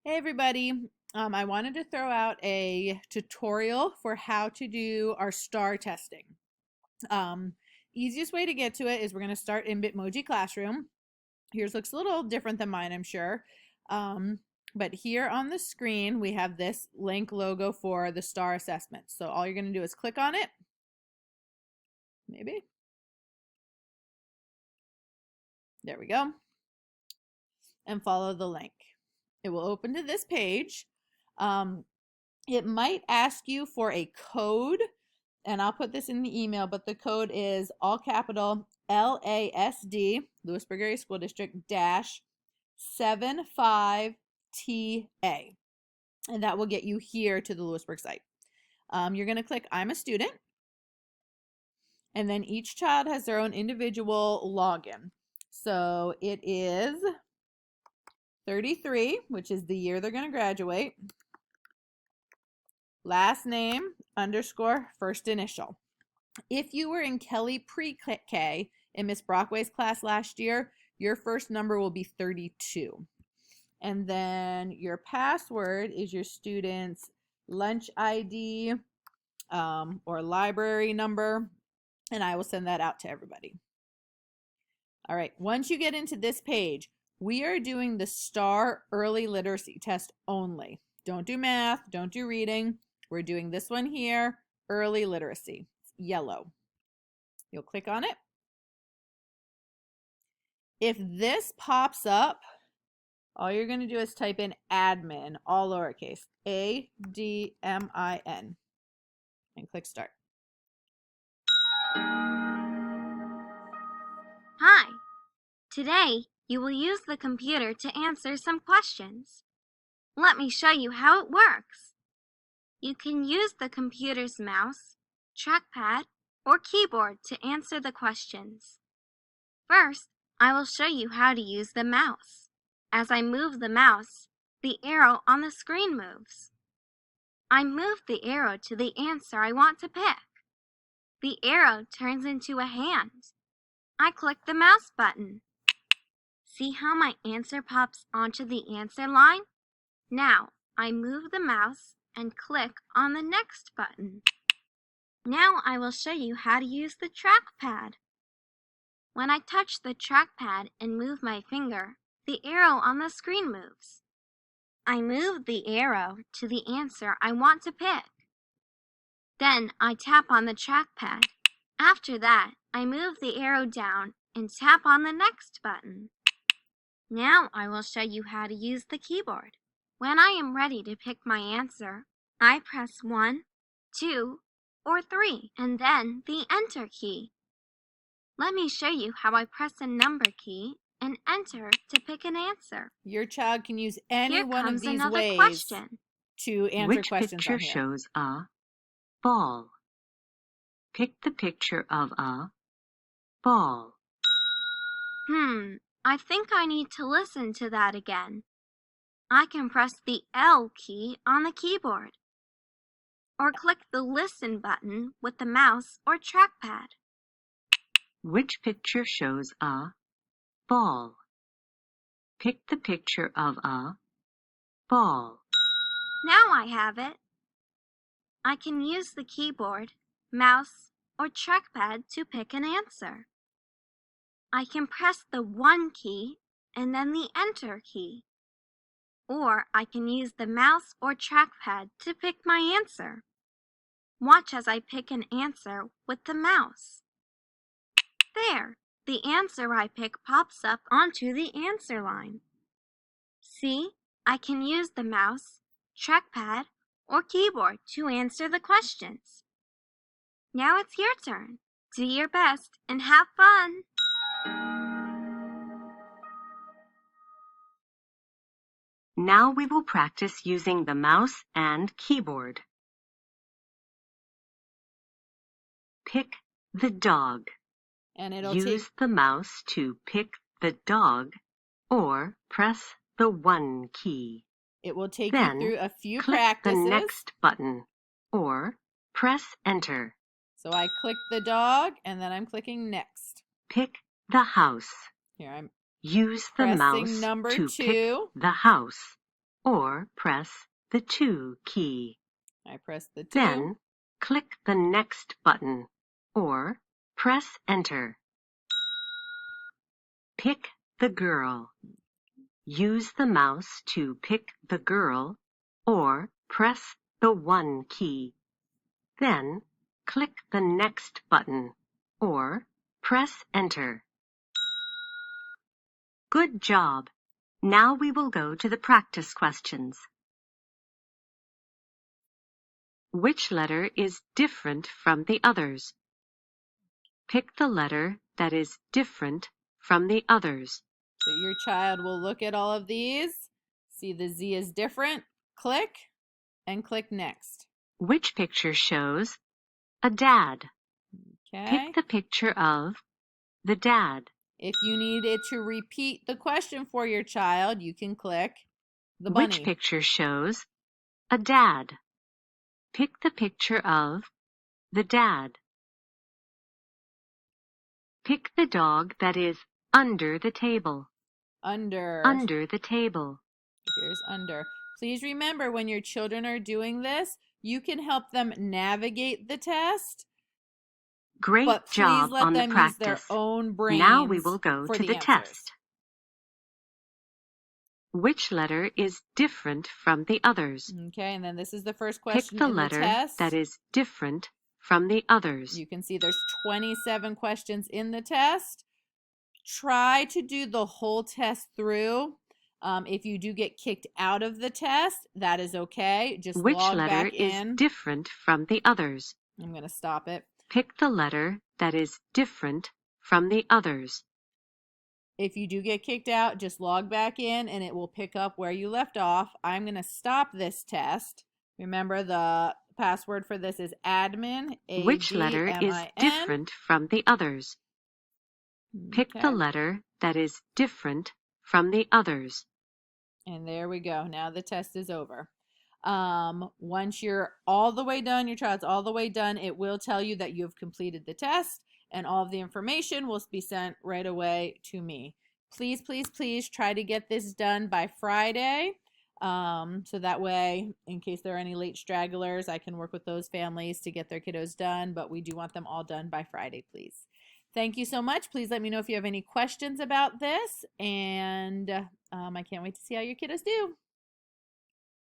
Hey everybody, I wanted to throw out a tutorial for how to do our star testing. Um, Easiest way to get to it is we're going to start in Bitmoji Classroom. Yours looks a little different than mine, I'm sure. Um, but here on the screen, we have this link logo for the star assessment. So all you're going to do is click on it, maybe. There we go. And follow the link. It will open to this page. It might ask you for a code, and I'll put this in the email, but the code is all capital LASD, Lewisburg Area School District dash 75TA. And that will get you here to the Lewisburg site. You're going to click I'm a student. And then each child has their own individual login. So it is 33, which is the year they're going to graduate. Last name underscore first initial. If you were in Kelly pre-K in Miss Brockway's class last year, your first number will be 32. And then your password is your student's lunch ID or library number, and I will send that out to everybody. All right, once you get into this page, we are doing the STAR early literacy test only. Don't do math, don't do reading. We're doing this one here, early literacy. It's yellow. You'll click on it. If this pops up, all you're going to do is type in admin, all lowercase, ADMIN, and click start. Hi. Today, you will use the computer to answer some questions. Let me show you how it works. You can use the computer's mouse, trackpad, or keyboard to answer the questions. First, I will show you how to use the mouse. As I move the mouse, the arrow on the screen moves. I move the arrow to the answer I want to pick. The arrow turns into a hand. I click the mouse button. See how my answer pops onto the answer line? Now, I move the mouse and click on the next button. Now I will show you how to use the trackpad. When I touch the trackpad and move my finger, the arrow on the screen moves. I move the arrow to the answer I want to pick. Then I tap on the trackpad. After that, I move the arrow down and tap on the next button. Now I will show you how to use the keyboard. When I am ready to pick my answer, I press 1, 2, or 3, and then the Enter key. Let me show you how I press a number key and enter to pick an answer. Your child can use any one of these ways question. to answer Which questions picture on here. shows a ball? Pick the picture of a ball. I think I need to listen to that again. I can press the L key on the keyboard, or click the Listen button with the mouse or trackpad. Which picture shows a ball? Pick the picture of a ball. Now I have it. I can use the keyboard, mouse, or trackpad to pick an answer. I can press the 1 key and then the Enter key. Or I can use the mouse or trackpad to pick my answer. Watch as I pick an answer with the mouse. There, the answer I pick pops up onto the answer line. See, I can use the mouse, trackpad, or keyboard to answer the questions. Now it's your turn. Do your best and have fun! Now we will practice using the mouse and keyboard. Pick the dog. And it'll Use the mouse to pick the dog or press the 1 key. It will take Then you through a few click practices. the next button or press Enter. So I click the dog and then I'm clicking next. Pick the house. Here I'm Use the pressing mouse number to 2. pick the house or press the 2 key. I press the 2. Then, click the Next button or press Enter. Pick the girl. Use the mouse to pick the girl or press the 1 key. Then, click the Next button or press Enter. Good job! Now we will go to the practice questions. Which letter is different from the others? Pick the letter that is different from the others. So your child will look at all of these, see the Z is different, click, and click Next. Which picture shows a dad? Okay. Pick the picture of the dad. If you needed to repeat the question for your child, you can click the bunny. Which picture shows a dad? Pick the picture of the dad. Pick the dog that is under the table. Under. Under the table. Here's under. Please remember, when your children are doing this, you can help them navigate the test. Great but job please let on the them practice. use their own brains. Now we will go for to the answers. test. Which letter is different from the others? Okay, and then this is the first question Pick the in letter the test. that is different from the others. You can see there's 27 questions in the test. Try to do the whole test through. If you do get kicked out of the test, that is okay. Just Which log letter back is in. different from the others? I'm going to stop it. Pick the letter that is different from the others. If you do get kicked out, just log back in and it will pick up where you left off. I'm going to stop this test. Remember, the password for this is admin. Which letter is different from the others? Pick the letter that is different from the others. And there we go. Now the test is over. Once you're all the way done, your child's all the way done, it will tell you that you have completed the test, and all of the information will be sent right away to me. Please, please, please try to get this done by Friday. So that way, in case there are any late stragglers, I can work with those families to get their kiddos done, but we do want them all done by Friday, please. Thank you so much. Please let me know if you have any questions about this, and I can't wait to see how your kiddos do.